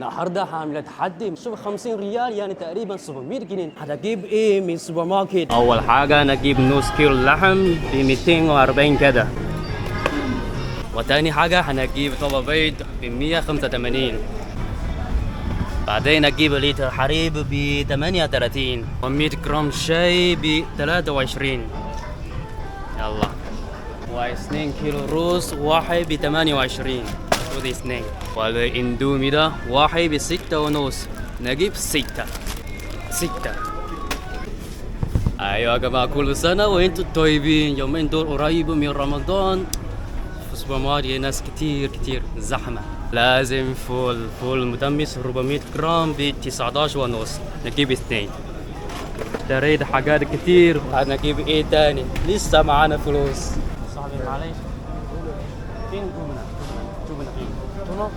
النهارده هعمل تحدي. شوف 50 ريال يعني تقريبا 700 جنيه. هتجيب ايه من السوبر ماركت؟ اول حاجه انا اجيب نص كيلو لحم ب 240 كده. وتاني حاجه هنجيب طبق بيض ب 185. بعدين اجيب لتر حليب ب 38 و100 جرام شاي ب 23. يلا. و2 كيلو رز واحد ب 28. ودي اثنين. والاندومي ده واحد ب6.5. نجيب 6. ايوه يا جماعه، كل سنه وانتم طيبين. يومين دول قريب من رمضان. في السوبر ماركت ناس كتير زحمه. لازم فول مدمس 400 جرام ب 19.5. نجيب 2. اشتريت حاجات كتير. هنجيب ايه تاني؟ لسه معانا فلوس. صاحبي معلش، فين جبنة فين؟ جبنة.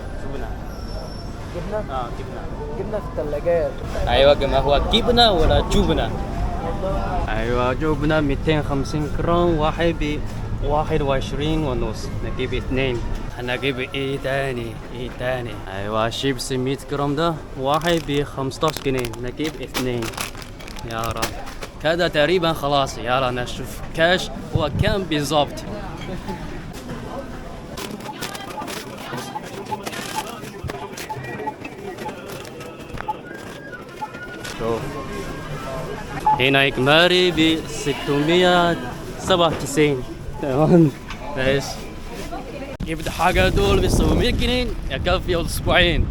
جبنة في الثلاجات. ايوه يا جماعه، هو جبنة ولا جبنة؟ ايوه جبنة 250 جرام واحد ب 21.5. نجيب 2. هنجيب ايه تاني؟ ايوه شيبس 100 جرام ده واحد ب 15 جنيه. نجيب 2. يا رب كده تقريبا خلاص. يلا نشوف كاش هو كام بالظبط. شوف هنا إجمالي ب 697. تمام ماشي. جبت حاجة دول ب 700 جنيه يكفي أسبوعين.